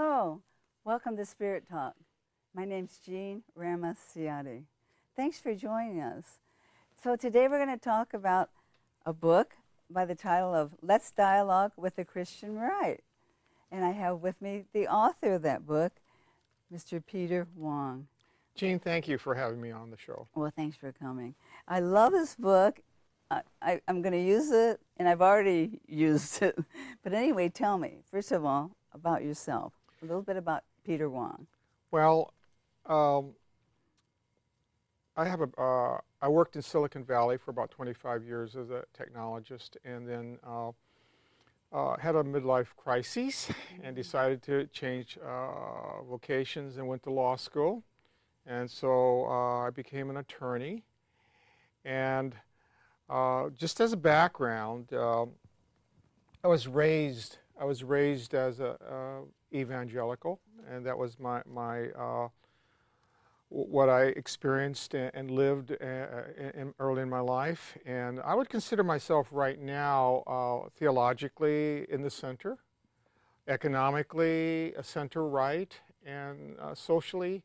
Hello, welcome to Spirit Talk. My name's Jean Ramacciotti. Thanks for joining us. So today we're going to talk about a book by the title of Let's Dialogue with the Christian Right. And I have with me the author of that book, Mr. Peter Wong. Jean, thank you for having me on the show. Well, thanks for coming. I love this book. I'm going to use it, and I've already used it. But anyway, tell me, first of all, about yourself. A little bit about Peter Wong. Well, I worked in Silicon Valley for about 25 years as a technologist, and then had a midlife crisis and decided to change vocations and went to law school. And so I became an attorney. And just as a background, I was raised as a evangelical, and that was my what I experienced and lived early in my life. And I would consider myself right now theologically in the center, economically a center right, and socially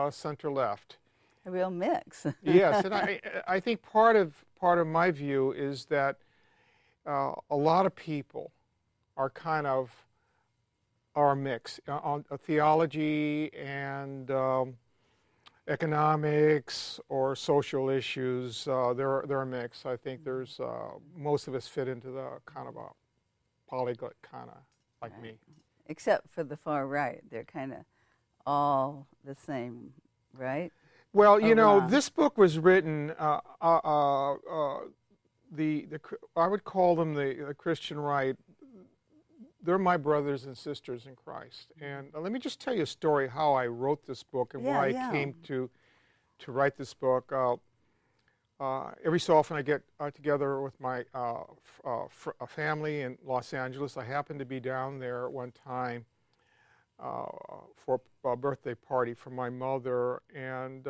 center left. A real mix. Yes, and I think part of my view is that a lot of people are kind of a mix on theology and economics or social issues. They're a mix. I think there's most of us fit into the kind of a polyglot kind of like me. Except for the far right, they're kind of all the same, right? Well, you know, this book was written. I would call them the Christian right. They're my brothers and sisters in Christ. And let me just tell you a story how I wrote this book and why I came to write this book. Every so often I get together with my family in Los Angeles. I happened to be down there one time for a birthday party for my mother, and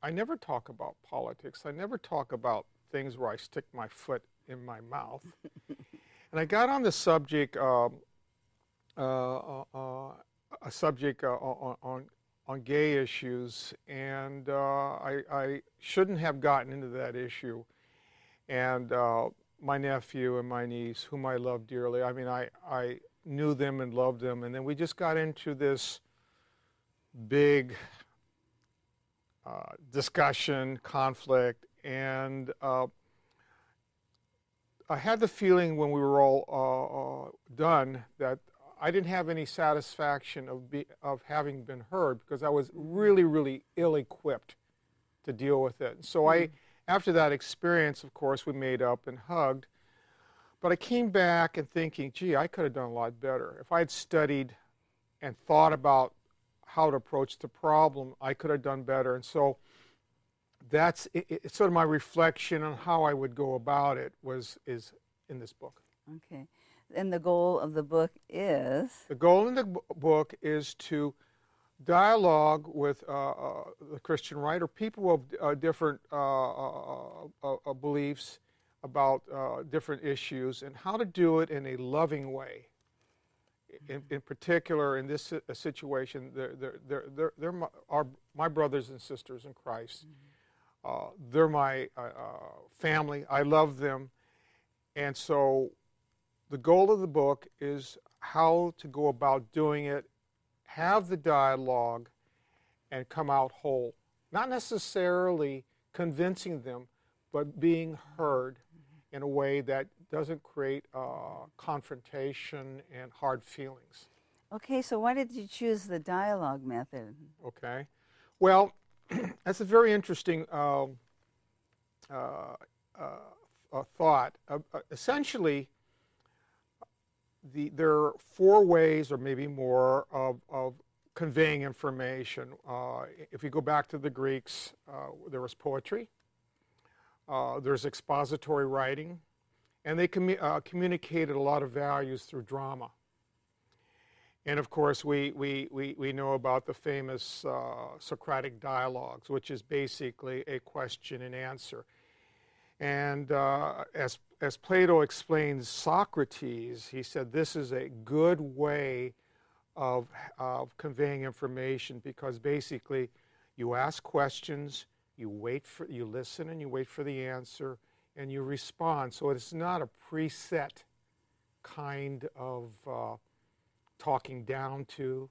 I never talk about politics. I never talk about things where I stick my foot in my mouth. And I got on the subject, a subject on gay issues, and I shouldn't have gotten into that issue. And my nephew and my niece, whom I love dearly, I mean, I knew them and loved them, and then we just got into this big discussion, conflict, and I had the feeling when we were all done that I didn't have any satisfaction of having been heard, because I was really, really ill-equipped to deal with it. So after that experience, of course, we made up and hugged. But I came back and thinking, gee, I could have done a lot better. If I had studied and thought about how to approach the problem, I could have done better. And so that's it's sort of my reflection on how I would go about it is in this book. Okay. And the goal of the book is? The goal in the book is to dialogue with the Christian right, or people of different beliefs about different issues, and how to do it in a loving way. In particular, in this situation, they're my brothers and sisters in Christ. They're my family. I love them. And so the goal of the book is how to go about doing it, have the dialogue, and come out whole. Not necessarily convincing them, but being heard in a way that doesn't create confrontation and hard feelings. Okay, so why did you choose the dialogue method? Okay. Well, that's a very interesting thought. Essentially, there are four ways, or maybe more, of conveying information. If you go back to the Greeks, there was poetry, there's expository writing, and they communicated a lot of values through drama. And of course, we know about the famous Socratic dialogues, which is basically a question and answer. And as Plato explains Socrates, he said this is a good way of conveying information, because basically you ask questions, you listen and you wait for the answer, and you respond. So it's not a preset kind of talking down to,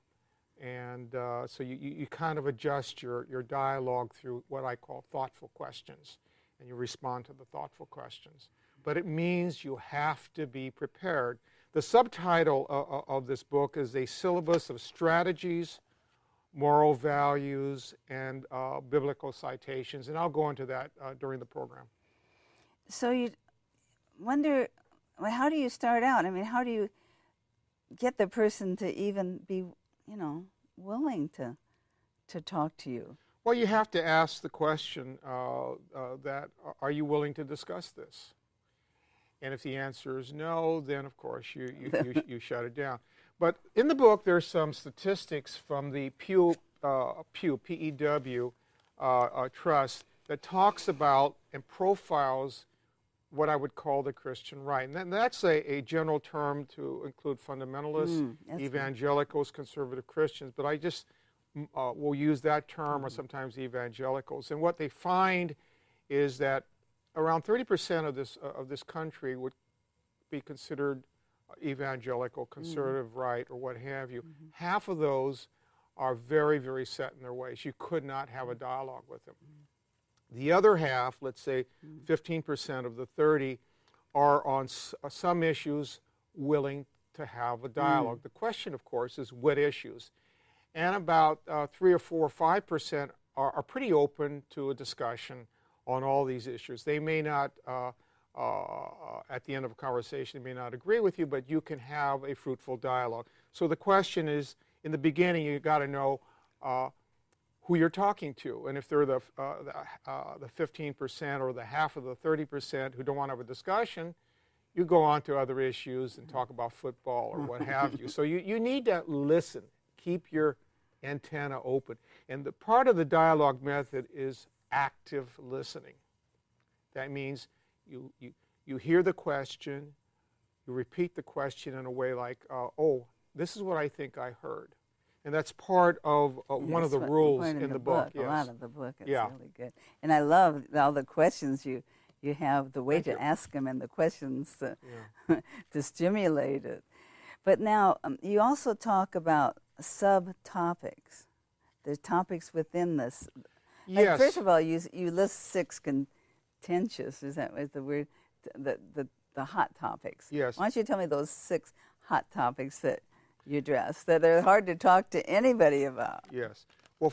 and so you kind of adjust your dialogue through what I call thoughtful questions, and you respond to the thoughtful questions. But it means you have to be prepared. The subtitle of this book is A Syllabus of Strategies, Moral Values, and Biblical Citations, and I'll go into that during the program. So you wonder, well, how do you start out? I mean, how do you get the person to even be, willing to talk to you? Well, you have to ask the question that, are you willing to discuss this? And if the answer is no, then of course you shut it down. But in the book, there's some statistics from the Pew, P-E-W, Trust that talks about and profiles what I would call the Christian right. And that's a general term to include fundamentalists, evangelicals, conservative Christians. But I just will use that term, or sometimes evangelicals. And what they find is that around 30% of this country would be considered evangelical, conservative right, or what have you. Half of those are very, very set in their ways. You could not have a dialogue with them. The other half, let's say 15% of the 30, are on some issues willing to have a dialogue. The question, of course, is what issues. And about 3 or 4 or 5% are pretty open to a discussion on all these issues. They may not, at the end of a conversation, they may not agree with you, but you can have a fruitful dialogue. So the question is, in the beginning, you've got to know who you're talking to. And if they're the 15% or the half of the 30% who don't want to have a discussion, you go on to other issues and talk about football or what have you. So you need to listen. Keep your antenna open. And the part of the dialogue method is active listening. That means you hear the question, you repeat the question in a way like, oh, this is what I think I heard. And that's part of one of the rules in the book. Yes. A lot of the book. It's really good. And I love all the questions you have, the way to ask them and the questions to stimulate it. But now you also talk about subtopics. There's topics within this. Like, Yes. first of all, you list 6 contentious. Is that the word? The hot topics. Yes. Why don't you tell me those 6 hot topics that you address that are hard to talk to anybody about? Yes. Well,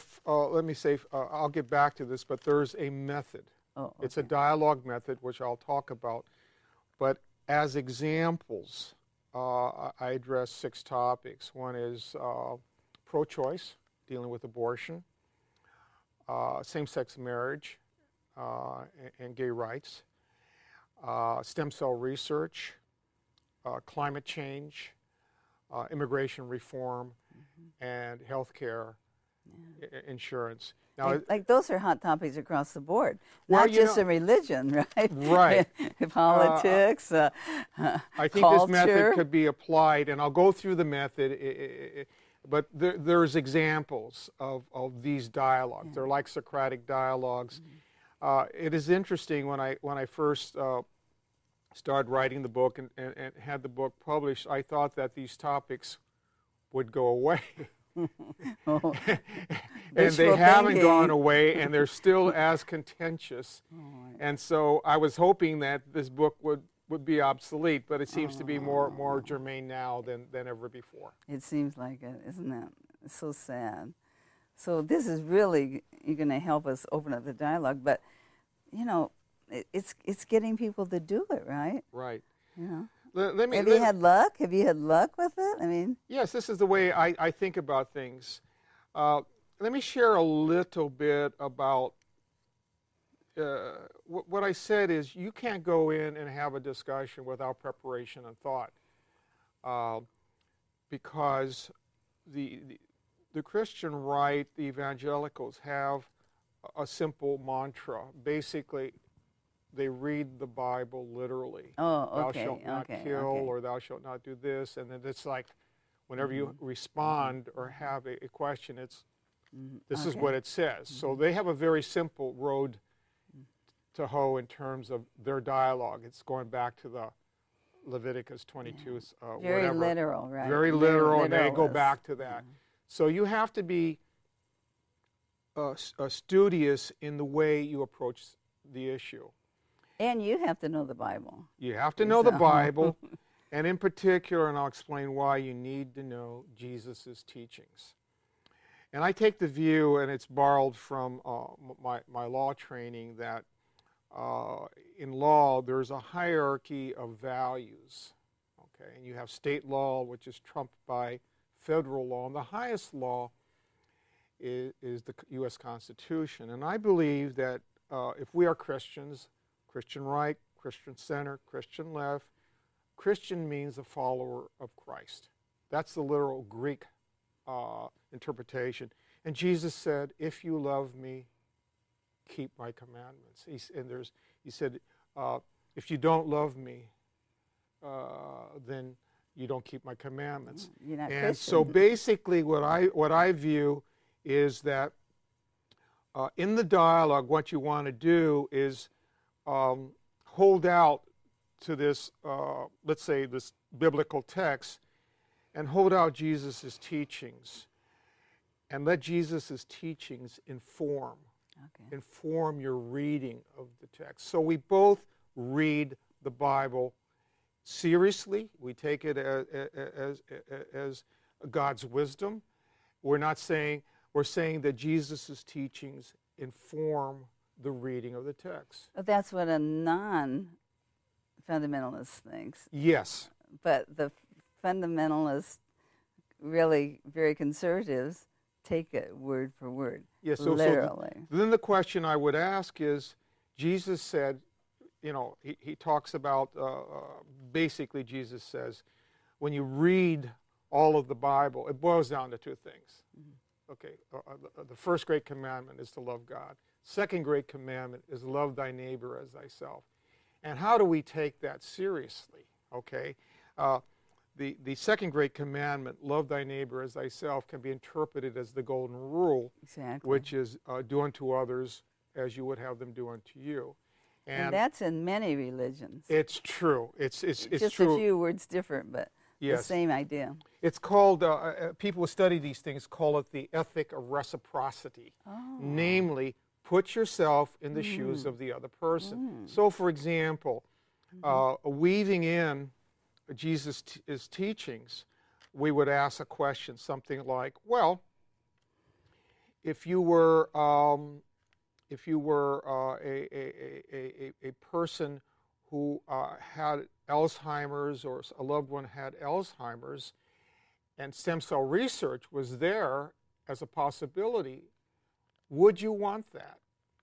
let me say, I'll get back to this, but there's a method. Oh, okay. It's a dialogue method, which I'll talk about. But as examples, I address 6 topics. One is pro-choice, dealing with abortion, same-sex marriage and gay rights, stem cell research, climate change, immigration reform, and health care, insurance. Now, like those are hot topics across the board, well, not just in religion, right? Right. Politics, I think culture. this method could be applied, and I'll go through the method, but there's examples of these dialogues. They're like Socratic dialogues. It is interesting, when I first started writing the book and had the book published, I thought that these topics would go away. And they haven't gone away, and they're still as contentious. And so I was hoping that this book would be obsolete, but it seems to be more germane now than ever before. It seems like it, isn't it? It's so sad. So this is really, you're going to help us open up the dialogue, but, it's getting people to do it, right? Right. Have you had luck? Have you had luck with it? I mean, yes, this is the way I think about things. Let me share a little bit about what I said is you can't go in and have a discussion without preparation and thought, because the Christian right, the evangelicals, have a simple mantra. Basically, they read the Bible literally. oh, okay, Thou shalt not kill, or thou shalt not do this, and then it's like, Whenever you respond or have a question, it's this is Okay. what it says. So they have a very simple road to hoe in terms of their dialogue. It's going back to the Leviticus 22, Very whatever. literal, right? Very They're literal, and they go literalists. back to that. So you have to be studious in the way you approach the issue. And you have to know the Bible. You have to know the So- Bible, and in particular, and I'll explain why, you need to know Jesus' teachings. And I take the view, and it's borrowed from my law training, that in law there's a hierarchy of values. Okay, and you have state law, which is trumped by federal law, and the highest law is the U.S. Constitution. And I believe that if we are Christians, Christian right, Christian center, Christian left, Christian means a follower of Christ. That's the literal Greek interpretation. And Jesus said, if you love me, keep my commandments. He said, if you don't love me, then you don't keep my commandments. You're not And Christian. so basically what I view is that in the dialogue, what you want to do is hold out to this, let's say, this biblical text, and hold out Jesus' teachings, and let Jesus' teachings inform your reading of the text. So we both read the Bible seriously. We take it as God's wisdom. We're saying that Jesus' teachings inform the reading of the text. But that's what a non-fundamentalist thinks. Yes. But the fundamentalists, really very conservatives, take it word for word, Yes. literally. Then the question I would ask is, Jesus said, he talks about, basically Jesus says, when you read all of the Bible, it boils down to two things. Okay, the first great commandment is to love God. Second great commandment is love thy neighbor as thyself. And how do we take that seriously? Okay, the second great commandment, love thy neighbor as thyself, can be interpreted as the golden rule, Exactly. which is do unto others as you would have them do unto you. And that's in many religions. It's true. It's just true. a few words different, but the same idea. It's called, people who study these things call it the ethic of reciprocity. Namely, put yourself in the shoes of the other person. So, for example, weaving in Jesus' teachings, we would ask a question, something like, well, if you were a person who had Alzheimer's, or a loved one had Alzheimer's, and stem cell research was there as a possibility, would you want that?